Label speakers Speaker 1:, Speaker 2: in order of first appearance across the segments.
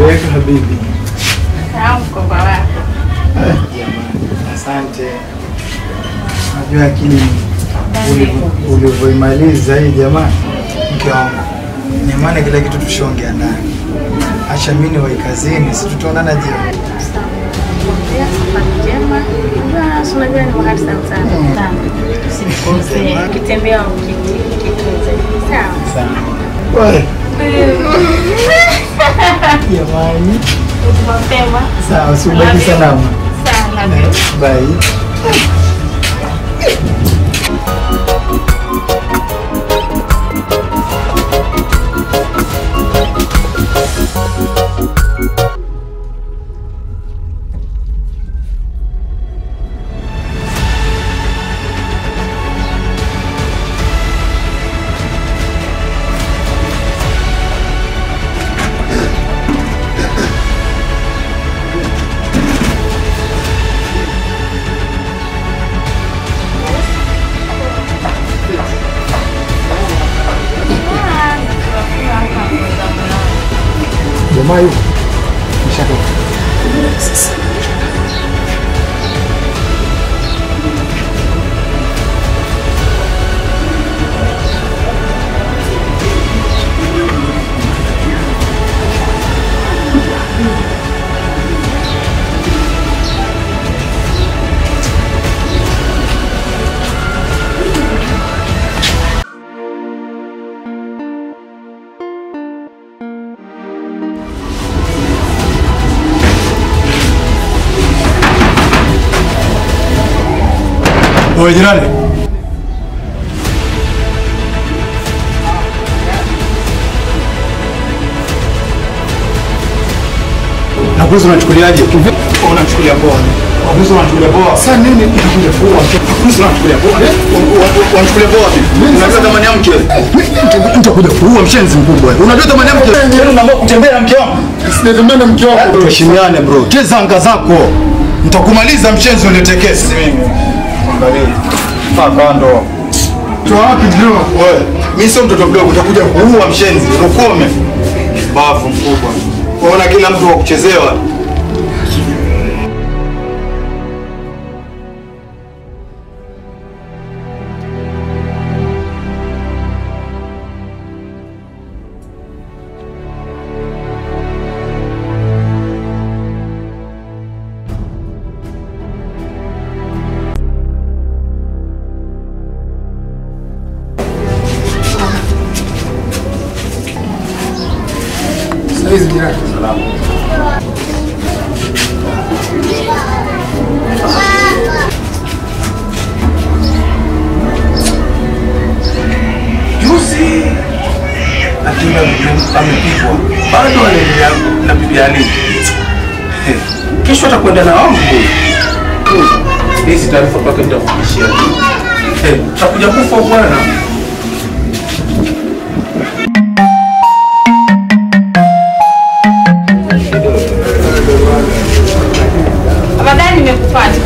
Speaker 1: ازيك يا حبيبي؟
Speaker 2: Salamu kwa wako.
Speaker 1: Jamani, asante. Najua akili ulivyoimaliza hii jamani. Mke wangu. Ni maana kila kitu tushongea ndani. Acha mimi niwahi kazini, si tutaonana jioni.
Speaker 2: Njema. Unajua ni mahali sana. Usikose. Ukitembea ukitunze. Sawa.
Speaker 1: Wewe. Jamani.
Speaker 2: Mapema.
Speaker 1: Sawa, subaki salama.
Speaker 2: Sawa.
Speaker 1: Bye. Jamaa yuko nishatoka. Oye, jirani. Na kuhusu unachukuliaje? Unachukulia poa. Kuhusu unachukulia poa. Sasa nini itakuja kuwa? Kuhusu unachukulia poa. Unachukulia poa vipi? Unajua thamani ya mke? Nitakuja kuua mshenzi mkubwa. Unajua thamani ya mke? Wewe unaamua kutembea na mke wangu? Sitatembea na mke wako. Tuheshimiane bro. Cheza anga zako. Nitakumaliza mshenzi uniletee kesi mimi. Angalia. Kando. Toa wapi bro? Wewe, mimi sio mtoto mdogo, utakuja kuua mshenzi, ukome. Bafu mkubwa. Unaona kila mtu wa kuchezewa. Hizi jirani. Salamu. Juzi akina amepigwa. Bado anaendelea na bibi Ali. Kesho atakwenda na wangu. Hizi taarifa mpaka nitakufikishia. Utakuja kufa bwana.
Speaker 2: Abadani nimekupata.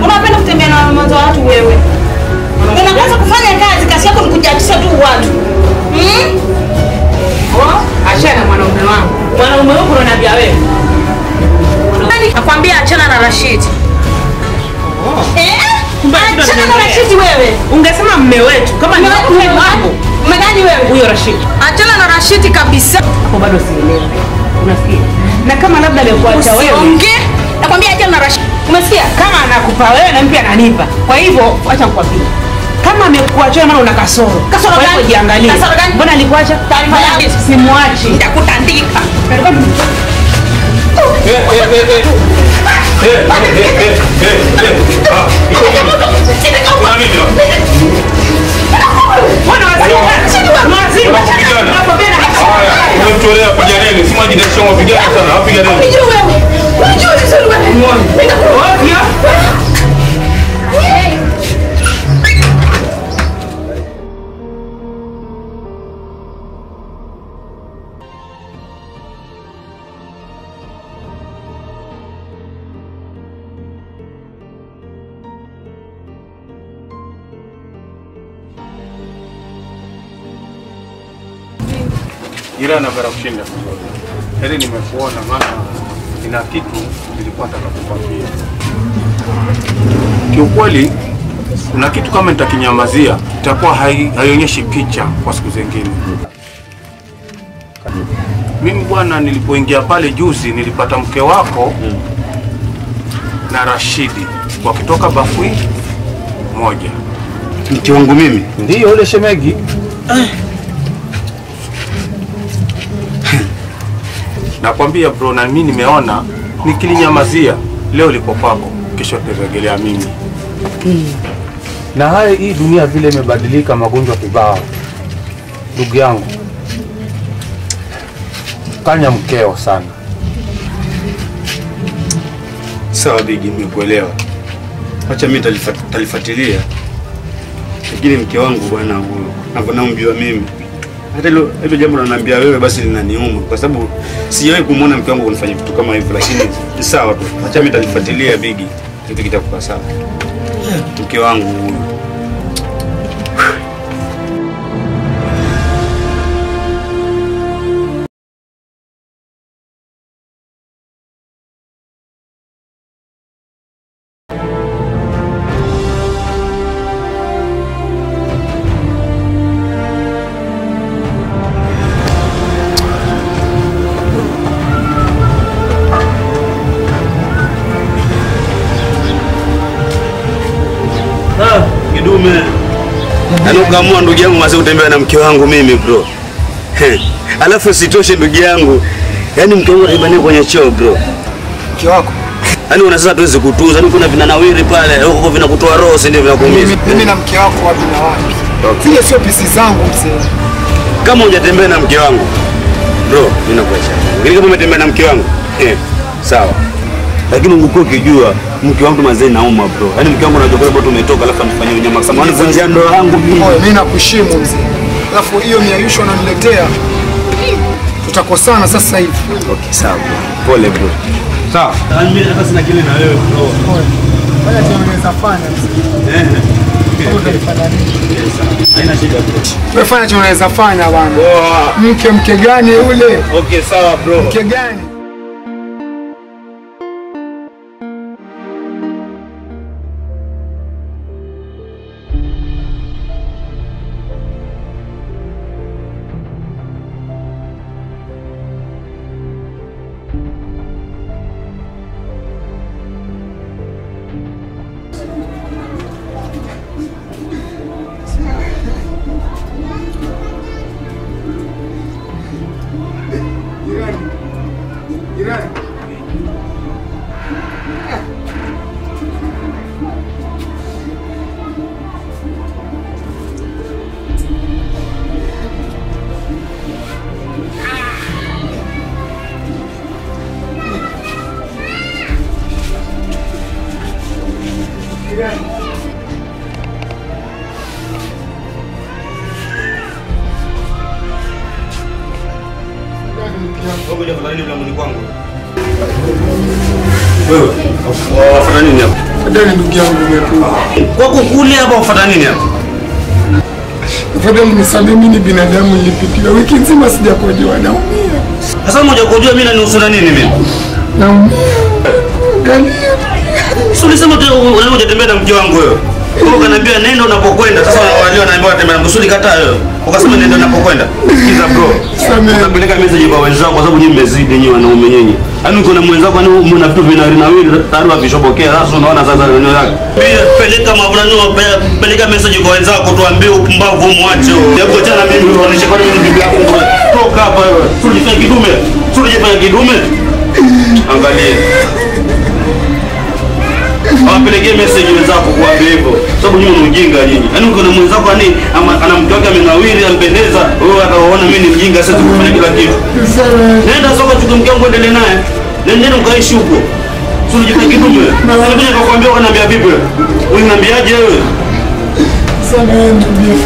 Speaker 2: Unapenda kutembea na mwanzo wa watu wewe. Unapenda kufanya kazi, kazi yako ni kujatisha tu watu. Achana mwanaume wangu. Mwanaume wako unaniambia wewe. Nakwambia achana na Rashid. Achana na Rashid wewe.
Speaker 3: Ungesema mume wetu kama ni mume wako.
Speaker 2: Mume gani wewe?
Speaker 3: Huyo Rashid.
Speaker 2: Achana na Rashid kabisa.
Speaker 3: Hapo bado sielewi. Unasikia? Na kama labda amekuacha wewe.
Speaker 2: Usiongee. Nakwambia achana na Rashid. Umesikia?
Speaker 3: Kama anakupa wewe na mpia ananipa. Kwa hivyo acha nikwambie. Kama amekuacha wewe maana una kasoro.
Speaker 2: Kasoro gani?
Speaker 3: Kwa hivyo jiangalie.
Speaker 2: Kasoro gani?
Speaker 3: Mbona alikuacha?
Speaker 2: Taarifa yangu.
Speaker 3: Simwachi.
Speaker 2: Nitakutandika.
Speaker 4: Unamtolea kujaneni, si maji dasho mapigana sana, wapiga nini?
Speaker 2: Unijua wewe. Unijua vizuri wewe.
Speaker 3: Nitakuwa
Speaker 4: Ila anapenda kushinda. Heri nimekuona maana ina kitu nilikuwa nataka kukwambia. Kiukweli kuna kitu kama nitakinyamazia itakuwa haionyeshi picha kwa siku zingine. Mimi bwana, nilipoingia pale juzi nilipata mke wako na Rashidi wakitoka bafui moja.
Speaker 1: Mke wangu mimi?
Speaker 4: Ndio ule shemegi. Nakwambia bro, na mimi nimeona nikilinyamazia leo liko kwako, kesho nitarejelea mimi. Na hii dunia vile imebadilika, magonjwa kibao. Ndugu yangu, kanya mkeo sana.
Speaker 1: Sawa bigi, nimekuelewa. Acha mimi talifuatilia. Lakini mke wangu bwana huyo, naomjua mimi. Hata hilo jambo unaniambia wewe basi linaniuma kwa sababu sijawahi kumuona mke wangu kunifanya vitu kama hivyo, lakini ni sawa tu. Acha mimi talifuatilia bigi. Kitu kitakuwa sawa. Mke wangu huyo. Kidume. Yaani ukaamua ndugu yangu mwanzo kutembea na mke wangu mimi bro. Alafu sitoshe ndugu yangu. Yaani mke wangu alibania kwenye choo bro.
Speaker 5: Mke wako?
Speaker 1: Yaani una sasa tuweze kutunza. Yaani kuna vinanawiri pale, huko vinakutoa roho, si ndio vinakuumiza.
Speaker 5: Mimi na mke wako wapi na wapi? Zile sio pisi zangu mzee.
Speaker 1: Kama hujatembea na mke wangu bro, mimi nakuacha. Lakini kama umetembea na mke wangu, sawa. Lakini ungekuwa ukijua mke wangu mazee nauma bro. Yaani mke wangu anajua kwamba tumetoka alafu anifanyia unyama kama anavunjia ndoa yangu mimi.
Speaker 5: Mimi nakuheshimu mzee. Alafu hiyo miayusho unaniletea tutakosana sasa hivi.
Speaker 1: Okay, sawa. Pole bro.
Speaker 4: Sawa.
Speaker 1: Mimi hata sina kile na wewe bro.
Speaker 5: Wala tunaweza fanya mzee.
Speaker 1: Haina shida bro.
Speaker 5: Tumefanya tunaweza fanya bwana. Mke gani ule?
Speaker 1: Okay, sawa bro.
Speaker 5: Mke gani?
Speaker 1: Wewe, wafuata nini hapa?
Speaker 5: Ndio ndugu yangu umekuwa.
Speaker 1: Kwa kukuli hapa wafuata nini hapa?
Speaker 5: Afadhali nisamehe, mimi ni binadamu, nilipitia wiki nzima sijakojoa, naumia.
Speaker 1: Sasa mmoja kojoa mimi nanihusu nini mimi?
Speaker 5: Naumia. Angalia.
Speaker 1: Sio ulisema unatembea na mke wangu wewe. Wewe ukaniambia nenda unapokwenda. Sasa wale wanaambia watembea na msuli kataa wewe. Ukasema nenda unapokwenda. Sikiza bro. Unapeleka message kwa wenzao kwa sababu nyinyi mmezidi nyinyi wanaume nyinyi. Yaani uko na mwenzako ni mna vitu vinawili taarifa vishobokea. Sasa unaona sasa neno yake. Pia peleka mavulano, peleka message kwa wenzako tuambie upumbavu muache. Hebu achana mimi unaonesha kwa nini bibi yako ngoja. Toka hapa wewe. Sio kidume. Sio kidume. Angalia. Wapelekee message wenzako kuambia hivyo. Sababu nyinyi ni mjinga nyinyi. Yaani uko na mwenzako ana mke wake amenawiri ampendeza, wewe ataona mimi ni mjinga sasa kufanya kila kitu. Nenda soko chukua mke wangu endelee naye. Nenda mkaishi huko. Sio unajifanya kidume. Nilikuja kukuambia ukaniambia vipi wewe? Unaniambiaje wewe?
Speaker 5: Sana ndio.